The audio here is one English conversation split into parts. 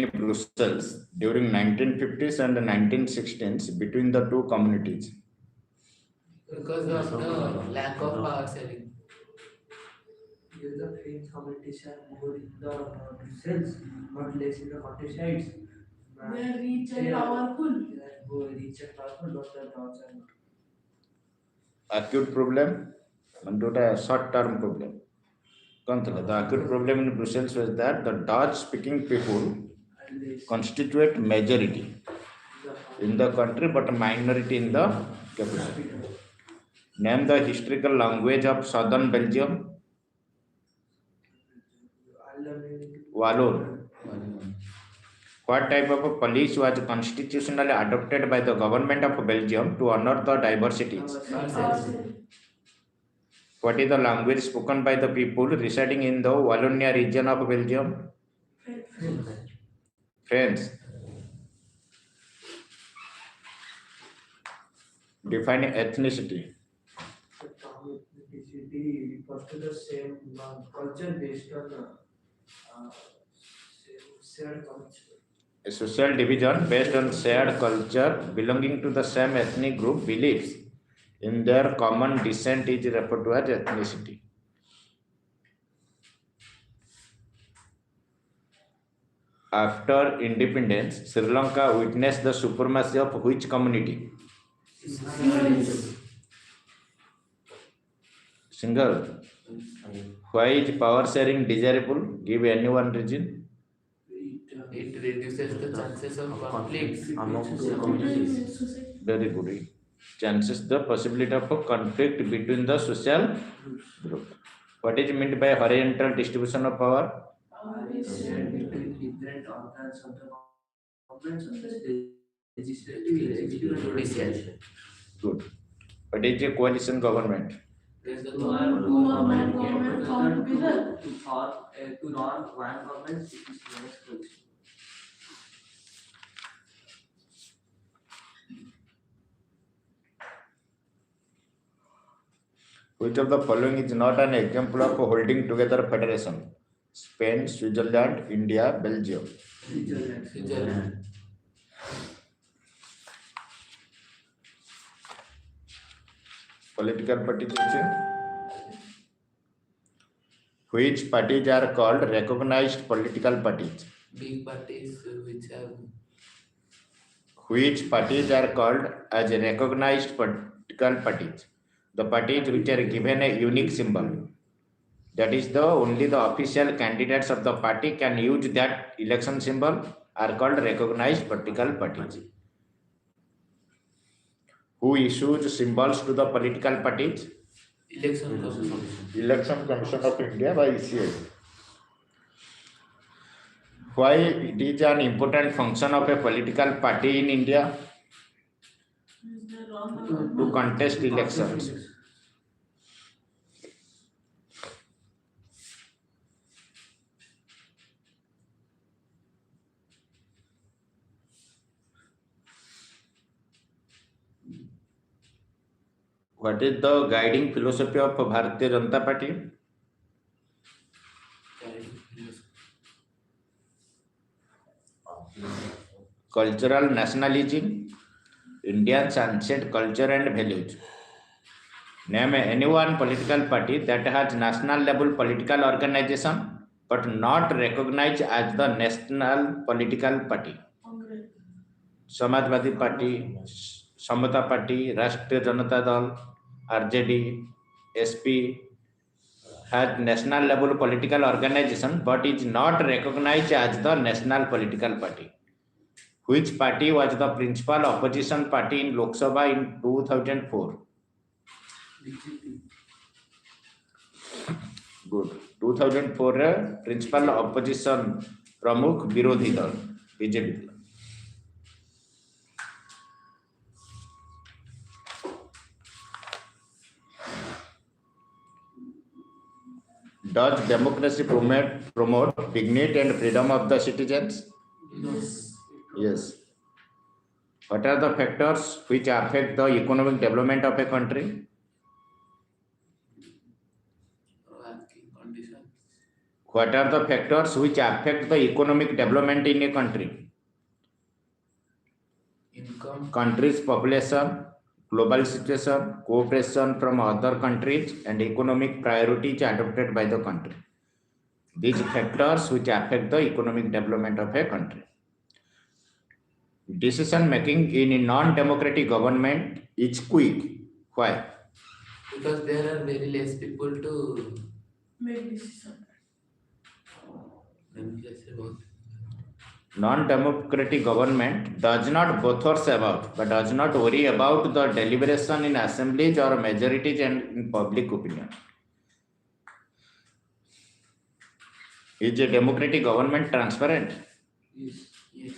Brussels during 1950s and 1916s between the two communities? Because of the lack of power sharing. Here the French communities are more in the Brussels, but less in the countrysides. They are rich and powerful. They are more rich and powerful, but the Dutch are not. Acute problem and a short term problem. The acute problem in Brussels was that the Dutch speaking people And less constitute majority in in the country but a minority in the capital. capital. Name the historical language of southern Belgium. Wallon. What type of a police was constitutionally adopted by the government of Belgium to honor the diversities? What is the language spoken by the people residing in the Wallonia region of Belgium? French. Define ethnicity. The term ethnicity refers to the same culture based on shared culture. A social division based on shared culture belonging to the same ethnic group beliefs in their common descent is referred to as ethnicity. After independence, Sri Lanka witnessed the supremacy of which community? Single. Why is power sharing desirable? Give any one reason. It reduces the chances of conflicts among two communities. Very good. It chances the possibility of a conflict between the social group. What is meant by horizontal distribution of power? Between different organs of the government, such as legislative, executive, and judicial. Good. What is a coalition government? There's the Two-man government formed together. To run one government, it is known as coalition. Which of the following is not an example of holding together federation? Spain, Switzerland, India, Belgium. Switzerland. Political parties. Which parties are called recognized political parties? Big parties which have Which parties are called as recognized political parties? The parties which are given a unique symbol. That is only the official candidates of the party can use that election symbol are called recognized political parties. Who issues symbols to the political parties? election commission. Election Commission of India by ECA. Why it is an important function of a political party in India? To contest elections. What is the guiding philosophy of Bharatiya Janata Party? Cultural nationalism, Indians' ancient culture and values. Name any one political party that has national level political organization but not recognized as the national political party. Samajwadi Party, Samata Party, Rashtriya Janata Dal, RJD, SP has national level political organization but is not recognized as the national political party. Which party was the principal opposition party in Lok Sabha in 2004? Good. 2004 principal opposition Pramukh Virodhi Dal, BJP. Does democracy promote dignity and freedom of the citizens? Yes. What are the factors which affect the economic development of a country? What are the factors which affect the economic development in a country? Income, Country's population, global situation, cooperation from other countries, and economic priorities adopted by the country. These factors which affect the economic development of a country. Decision making in a non-democratic government is quick. Why? because there are very less people to Make decision. about. Non-democratic government does not bothers about, but does not worry about the deliberation in assemblies or majorities and in public opinion. Is a democratic government transparent? Yes. Yes.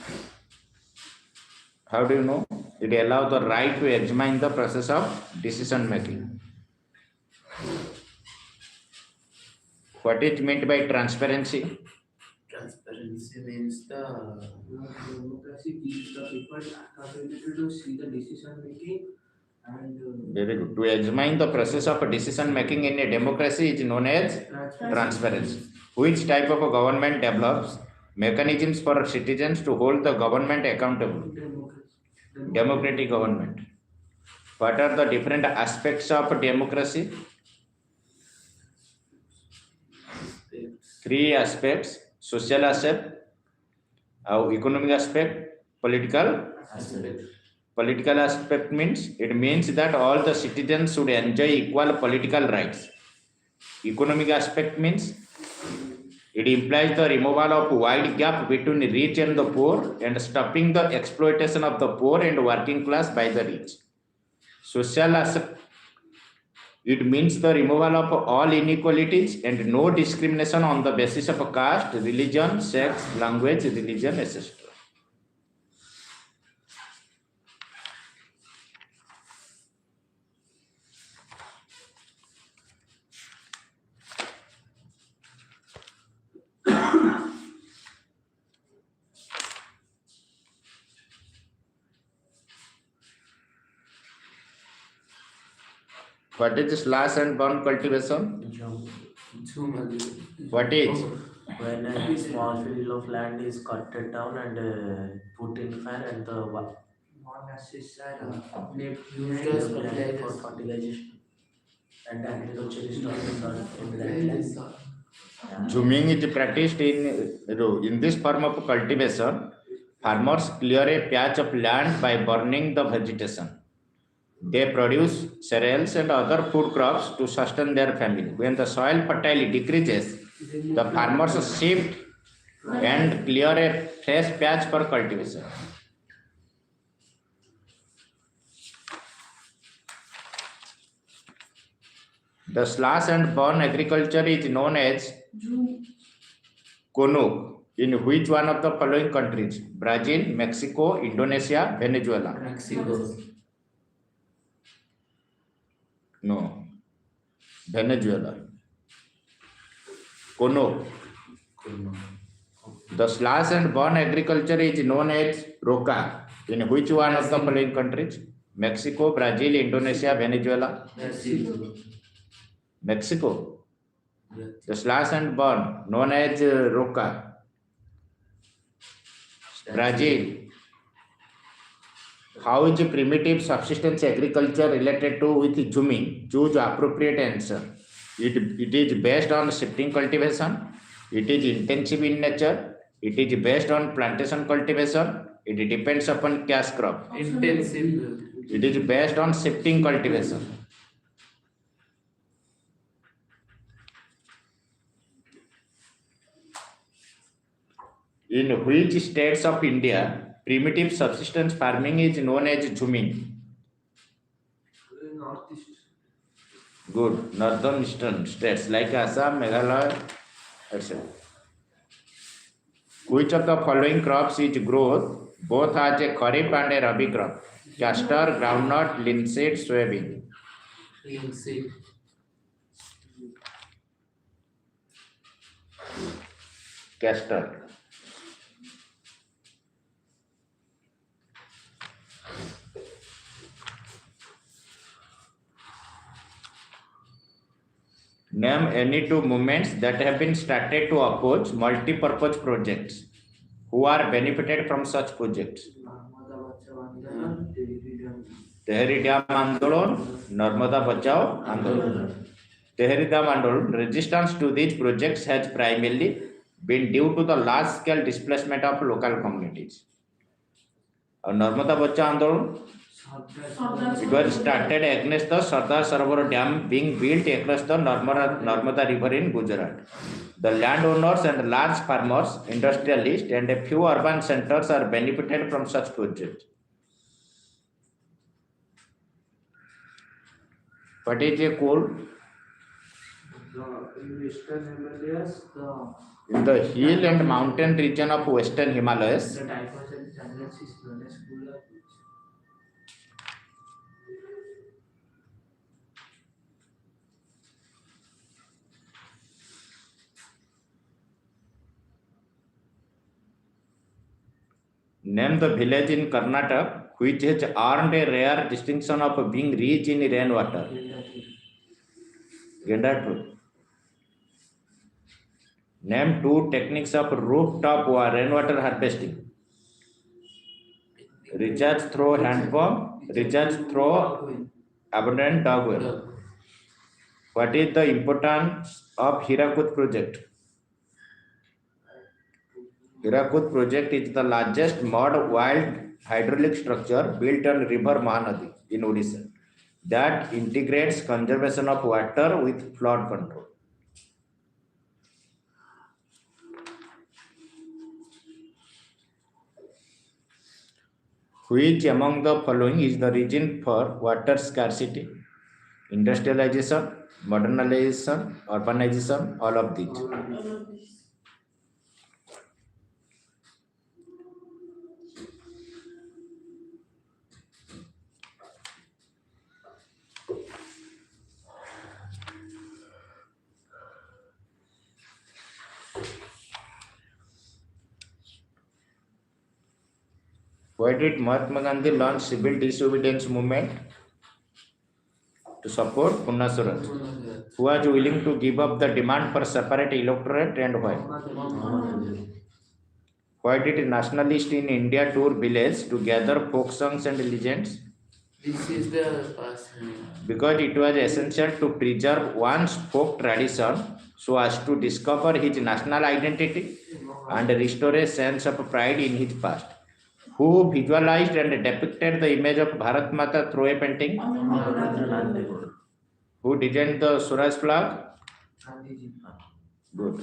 How do you know? It allows the right to examine the process of decision making. What is meant by transparency? Transparency means the Democracy gives the people capability to see the decision making and Very good. To examine the process of decision making in a democracy is known as transparency. Which type of a government develops mechanisms for citizens to hold the government accountable? Democratic government. What are the different aspects of democracy? Three aspects: social aspect, economic aspect, political aspect. Political aspect means that all the citizens should enjoy equal political rights. Economic aspect means it implies the removal of wide gap between rich and the poor and stopping the exploitation of the poor and working class by the rich. Social aspect, it means the removal of all inequalities and no discrimination on the basis of caste, religion, sex, language, religion, etc. What is slash and burn cultivation? What is? When a small field of land is cutted down and put in fire and the Used as land for fertilizers. fertilization and agriculture is done in that land. Yeah. Zooming is practiced in this form of cultivation. Farmers clear a patch of land by burning the vegetation. They produce cereals and other food crops to sustain their family. When the soil fertility decreases, the farmers shift and clear a fresh patch for cultivation. The slash and burn agriculture is known as Konuk. In which one of the following countries? Brazil, Mexico, Indonesia, Venezuela. Mexico. No. Venezuela. Konuk. The slash and burn agriculture is known as Roca. In which one of the following countries? Mexico, Brazil, Indonesia, Venezuela. Mexico. The slash and burn known as Roca. Brazil. How is primitive subsistence agriculture related to with zooming? Choose appropriate answer. It is based on shifting cultivation. It is intensive in nature. It is based on plantation cultivation. It depends upon cash crop. Intensive. It is based on shifting cultivation. In which states of India primitive subsistence farming is known as zooming? Northeast. Good. Northern eastern states like Assam, Meghalaya, etc. Which of the following crops is growth both as a kharif and a rabi crop? Castor, groundnut, linseed, soybean. Linseed. Castor. Name any two movements that have been started to oppose multi-purpose projects. Who are benefited from such projects? Tehri Dam Andolon, Narmada Bachao Andolon. Tehri Dam Andolon, resistance to these projects has primarily been due to the large-scale displacement of local communities. Narmada Bachao Andolon, it was started against the Sardar Sarovar Dam being built across the Narmada River in Gujarat. The landowners and large farmers, industrialists, and a few urban centers are benefited from such projects. What is a coal? In Western Himalayas, In the hill and mountain region of Western Himalayas, the typhus and tendency is known as cooler. name the village in Karnataka which has earned a rare distinction of being rich in rainwater. Gendapur. Name two techniques of rooftop rainwater harvesting. Recharge through hand pump, recharge through abundant dog well. What is the importance of Hirakud project? Hirakud project is the largest mud wild hydraulic structure built on river Mahanadi in Odisha that integrates conservation of water with flood control. Which among the following is the reason for water scarcity? Industrialization, modernization, urbanization, all of these. All of this. Why did Mahatma Gandhi launch civil disobedience movement? To support Punna Swaraj. Who was willing to give up the demand for separate electorate and why? Why did nationalists in India tour village to gather folk songs and legends? This is the person. Because it was essential to preserve one's folk tradition so as to discover his national identity and restore a sense of pride in his past. Who visualized and depicted the image of Bharat Mata through a painting? Who designed the Swaraj flag? Good.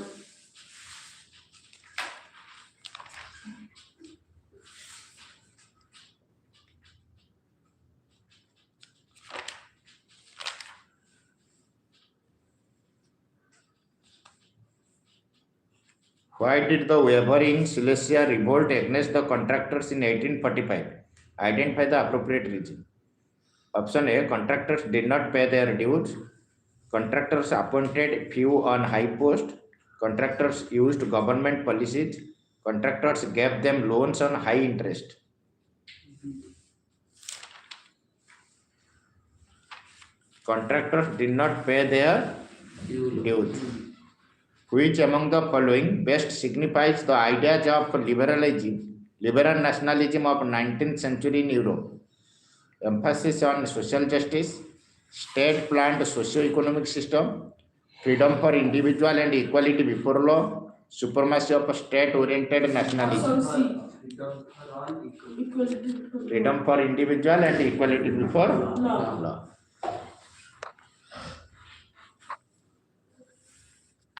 Why did the Weber in Silesia revolt against the contractors in 1845? Identify the appropriate reason. Option A, contractors did not pay their dues. Contractors appointed few on high post. Contractors used government policies. Contractors gave them loans on high interest. Contractors did not pay their dues. Which among the following best signifies the ideas of liberal nationalism of 19th century in Europe? Emphasis on social justice, state-planned socio-economic system, freedom for individual and equality before law, supremacy of state-oriented nationalism. Equality. Freedom for individual and equality before Law. law.